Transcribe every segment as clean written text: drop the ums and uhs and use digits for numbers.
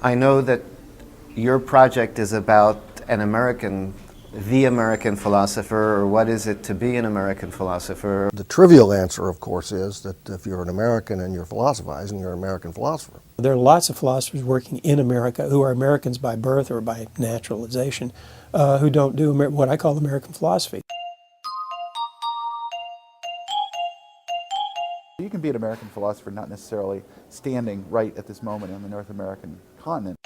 I know that your project is about the American philosopher, or what is it to be an American philosopher? The trivial answer, of course, is that if you're an American and you're philosophizing, you're an American philosopher. There are lots of philosophers working in America who are Americans by birth or by naturalization, who don't do what I call American philosophy. You can be an American philosopher not necessarily standing right at this moment on the North American continent.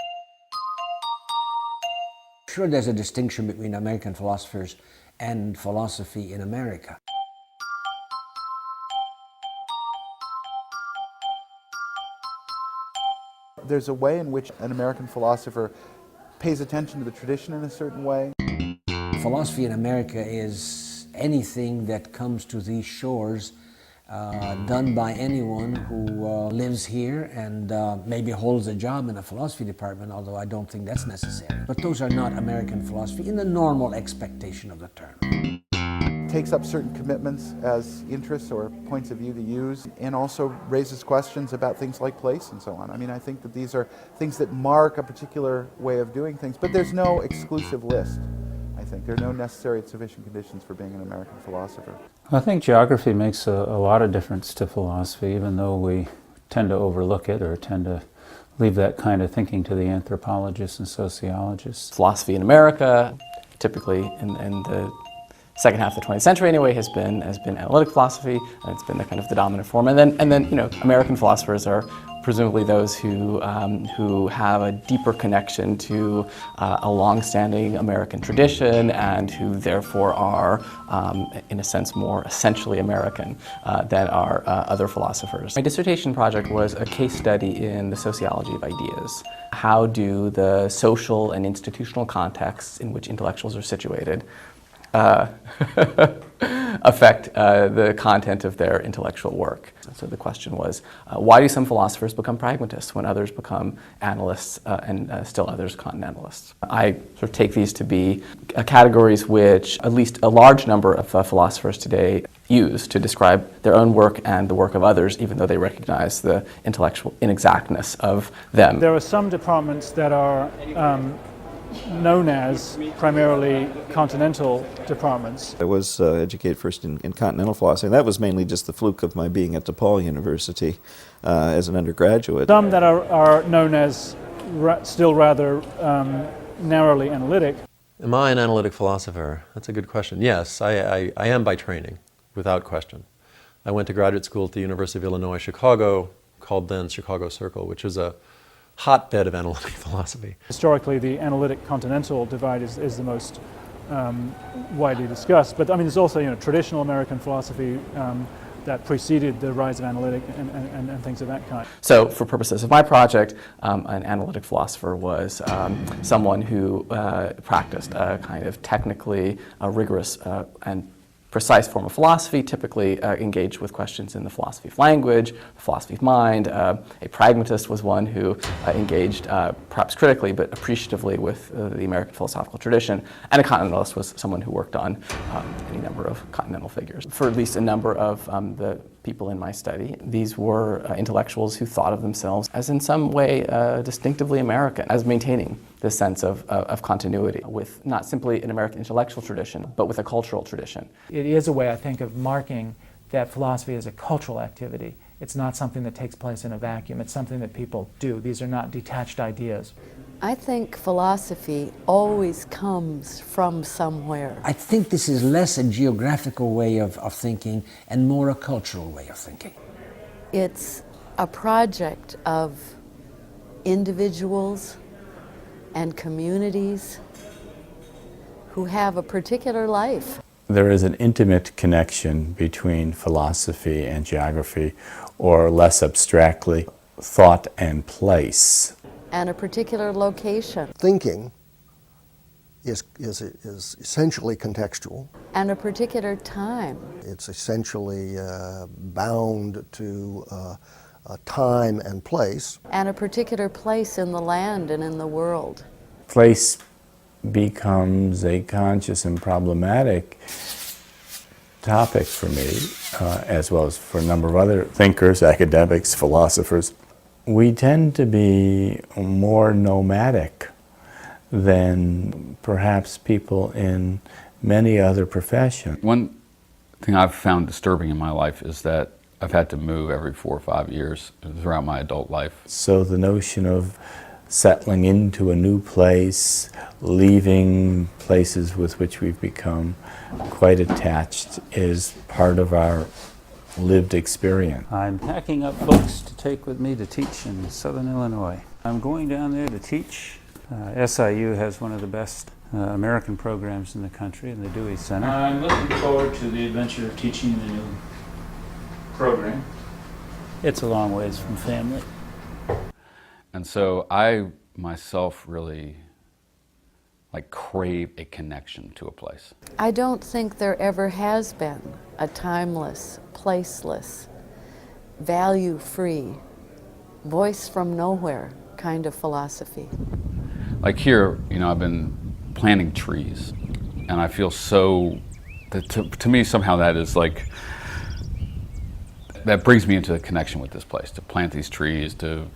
Sure, there's a distinction between American philosophers and philosophy in America. There's a way in which an American philosopher pays attention to the tradition in a certain way. Philosophy in America is anything that comes to these shores done by anyone who lives here and maybe holds a job in a philosophy department, although I don't think that's necessary. But those are not American philosophy in the normal expectation of the term. Takes up certain commitments as interests or points of view to use, and also raises questions about things like place and so on. I mean, I think that these are things that mark a particular way of doing things, but there's no exclusive list. I think there are no necessary and sufficient conditions for being an American philosopher. I think geography makes a lot of difference to philosophy, even though we tend to overlook it or tend to leave that kind of thinking to the anthropologists and sociologists. Philosophy in America, typically in the second half of the 20th century anyway, has been analytic philosophy, and it's been the kind of the dominant form. And then you know, American philosophers are presumably those who have a deeper connection to a long-standing American tradition, and who therefore are, in a sense, more essentially American than are other philosophers. My dissertation project was a case study in the sociology of ideas. How do the social and institutional contexts in which intellectuals are situated affect the content of their intellectual work? So the question was, why do some philosophers become pragmatists when others become analysts and still others continentalists? I sort of take these to be categories which at least a large number of philosophers today use to describe their own work and the work of others, even though they recognize the intellectual inexactness of them. There are some departments that are known as primarily continental departments. I was educated first in Continental Philosophy, and that was mainly just the fluke of my being at DePaul University as an undergraduate. Some that are known as still rather narrowly analytic. Am I an analytic philosopher? That's a good question. Yes, I am by training, without question. I went to graduate school at the University of Illinois, Chicago, called then Chicago Circle, which is a hotbed of analytic philosophy. Historically, the analytic continental divide is the most widely discussed. But I mean, there's also traditional American philosophy that preceded the rise of analytic and things of that kind. So for purposes of my project, an analytic philosopher was someone who practiced a kind of technically rigorous and precise form of philosophy, typically engaged with questions in the philosophy of language, the philosophy of mind. A pragmatist was one who engaged perhaps critically but appreciatively with the American philosophical tradition. And a continentalist was someone who worked on any number of continental figures. For at least a number of the people in my study, these were intellectuals who thought of themselves as in some way distinctively American, as maintaining this sense of continuity with not simply an American intellectual tradition, but with a cultural tradition. It is a way, I think, of marking that philosophy is a cultural activity. It's not something that takes place in a vacuum. It's something that people do. These are not detached ideas. I think philosophy always comes from somewhere. I think this is less a geographical way of thinking and more a cultural way of thinking. It's a project of individuals and communities who have a particular life. There is an intimate connection between philosophy and geography, or less abstractly, thought and place. And a particular location. Thinking is essentially contextual. And a particular time. It's essentially bound to time and place. And a particular place in the land and in the world. Place becomes a conscious and problematic topic for me, as well as for a number of other thinkers, academics, philosophers. We tend to be more nomadic than perhaps people in many other professions. One thing I've found disturbing in my life is that I've had to move every 4 or 5 years throughout my adult life. So the notion of settling into a new place, leaving places with which we've become quite attached is part of our lived experience. I'm packing up books to take with me to teach in Southern Illinois. I'm going down there to teach. SIU has one of the best American programs in the country in the Dewey Center. I'm looking forward to the adventure of teaching in the new program. It's a long ways from family. And so I myself really crave a connection to a place. I don't think there ever has been a timeless, placeless, value-free, voice from nowhere kind of philosophy. Like here, I've been planting trees, and I feel so, to me somehow that is that brings me into a connection with this place, to plant these trees, to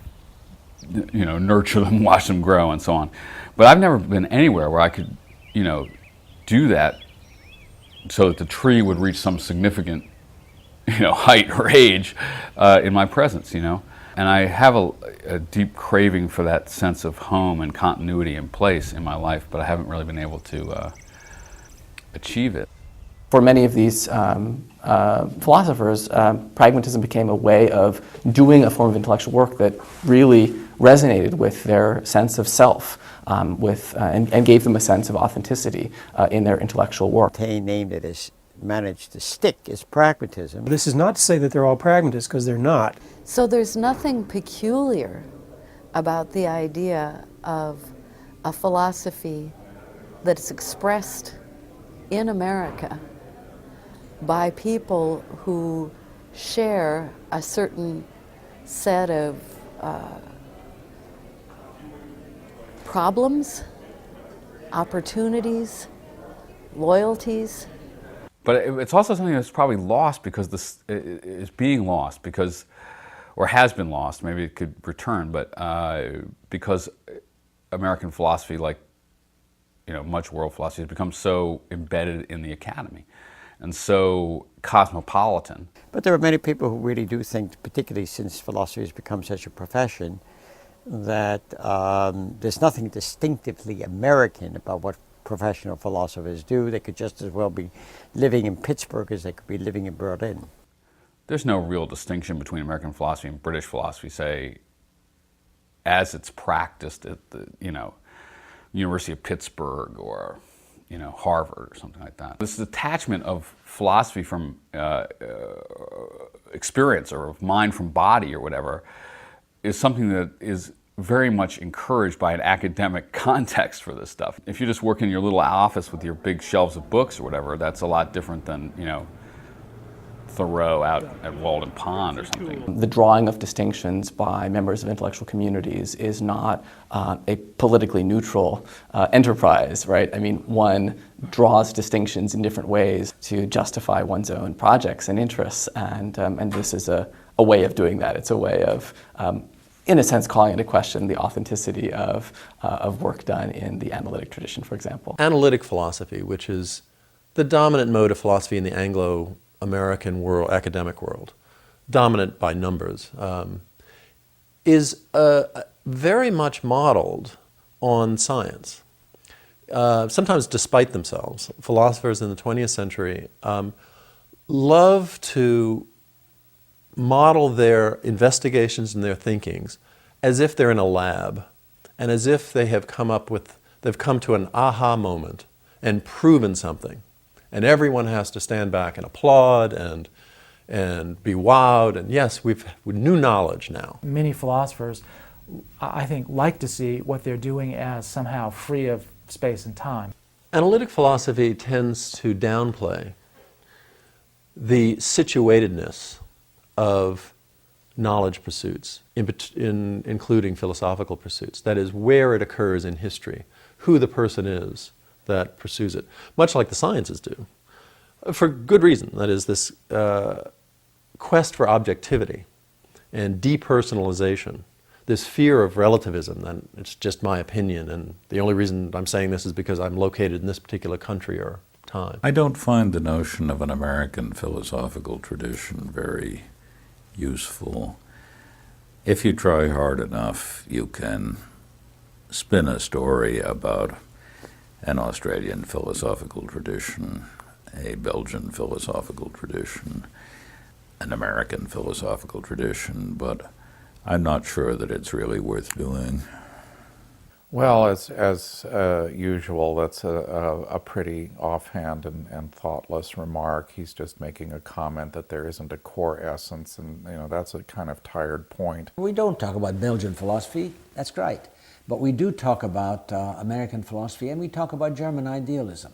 nurture them, watch them grow, and so on. But I've never been anywhere where I could, do that so that the tree would reach some significant, height or age in my presence, And I have a deep craving for that sense of home and continuity and place in my life, but I haven't really been able to achieve it. For many of these philosophers, pragmatism became a way of doing a form of intellectual work that really resonated with their sense of self, and gave them a sense of authenticity in their intellectual work. They named it as managed to stick is pragmatism. This is not to say that they're all pragmatists, because they're not. So there's nothing peculiar about the idea of a philosophy that's expressed in America by people who share a certain set of problems, opportunities, loyalties. But it's also something that's probably lost because this is being lost because, or has been lost, maybe it could return, but because American philosophy, much world philosophy, has become so embedded in the academy and so cosmopolitan. But there are many people who really do think, particularly since philosophy has become such a profession, that there's nothing distinctively American about what professional philosophers do. They could just as well be living in Pittsburgh as they could be living in Berlin. There's no real distinction between American philosophy and British philosophy, say, as it's practiced at the, University of Pittsburgh or, Harvard or something like that. This detachment of philosophy from experience or of mind from body or whatever is something that is very much encouraged by an academic context for this stuff. If you just work in your little office with your big shelves of books or whatever, that's a lot different than, Thoreau out at Walden Pond or something. The drawing of distinctions by members of intellectual communities is not a politically neutral enterprise, right? I mean, one draws distinctions in different ways to justify one's own projects and interests, and this is a way of doing that. It's a way of, in a sense, calling into question the authenticity of work done in the analytic tradition, for example. Analytic philosophy, which is the dominant mode of philosophy in the Anglo-American world, academic world, dominant by numbers, is very much modeled on science. Sometimes despite themselves. Philosophers in the 20th century love to model their investigations and their thinkings as if they're in a lab and as if they've come to an aha moment and proven something. And everyone has to stand back and applaud and be wowed, and yes, we've new knowledge now. Many philosophers, I think, like to see what they're doing as somehow free of space and time. Analytic philosophy tends to downplay the situatedness of knowledge pursuits, including philosophical pursuits. That is, where it occurs in history, who the person is that pursues it, much like the sciences do, for good reason. That is, this quest for objectivity and depersonalization this fear of relativism, then it's just my opinion, and the only reason I'm saying this is because I'm located in this particular country or time. I don't find the notion of an American philosophical tradition very useful. If you try hard enough, you can spin a story about an Australian philosophical tradition, a Belgian philosophical tradition, an American philosophical tradition, but I'm not sure that it's really worth doing. Well, as usual, that's a pretty offhand and thoughtless remark. He's just making a comment that there isn't a core essence, and that's a kind of tired point. We don't talk about Belgian philosophy, that's right. But we do talk about American philosophy, and we talk about German idealism.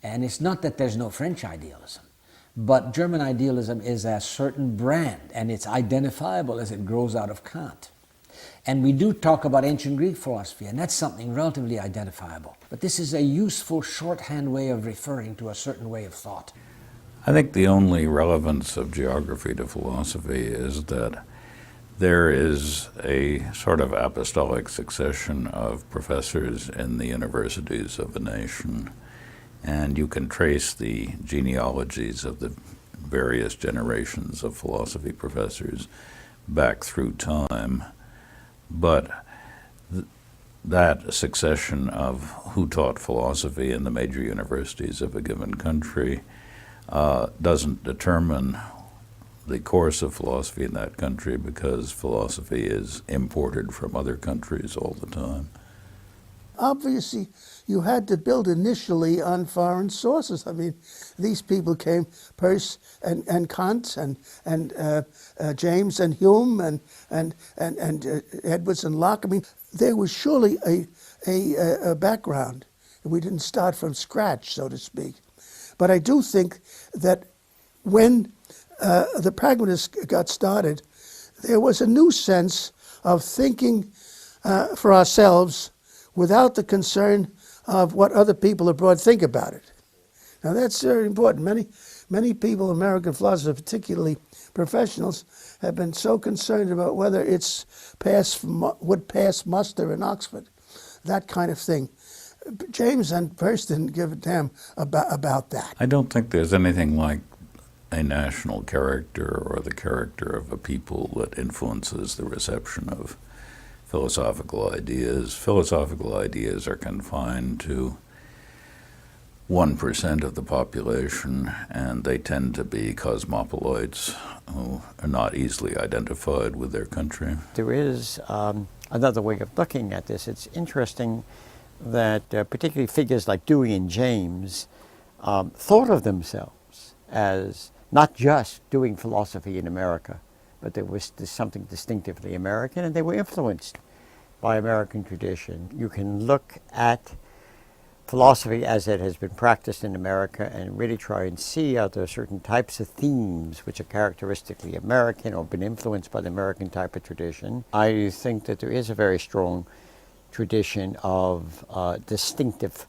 And it's not that there's no French idealism, but German idealism is a certain brand, and it's identifiable as it grows out of Kant. And we do talk about ancient Greek philosophy, and that's something relatively identifiable. But this is a useful shorthand way of referring to a certain way of thought. I think the only relevance of geography to philosophy is that there is a sort of apostolic succession of professors in the universities of a nation, and you can trace the genealogies of the various generations of philosophy professors back through time. But that succession of who taught philosophy in the major universities of a given country doesn't determine the course of philosophy in that country, because philosophy is imported from other countries all the time. Obviously, you had to build initially on foreign sources. I mean, these people came, Peirce and Kant and James and Hume and Edwards and Locke. I mean, there was surely a background. We didn't start from scratch, so to speak. But I do think that when the pragmatists got started, there was a new sense of thinking for ourselves without the concern of what other people abroad think about it. Now that's very important. Many people, American philosophers, particularly professionals, have been so concerned about whether it's would pass muster in Oxford, that kind of thing. James and Peirce didn't give a damn about that. I don't think there's anything like a national character or the character of a people that influences the reception of philosophical ideas. Philosophical ideas are confined to 1% of the population, and they tend to be cosmopolites who are not easily identified with their country. There is another way of looking at this. It's interesting that particularly figures like Dewey and James thought of themselves as not just doing philosophy in America, but there was something distinctively American, and they were influenced by American tradition. You can look at philosophy as it has been practiced in America and really try and see are there certain types of themes which are characteristically American or been influenced by the American type of tradition. I think that there is a very strong tradition of distinctive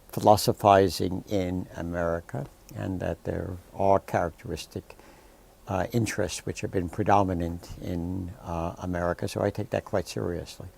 philosophizing in America, and that there are characteristic interests which have been predominant in America, so I take that quite seriously.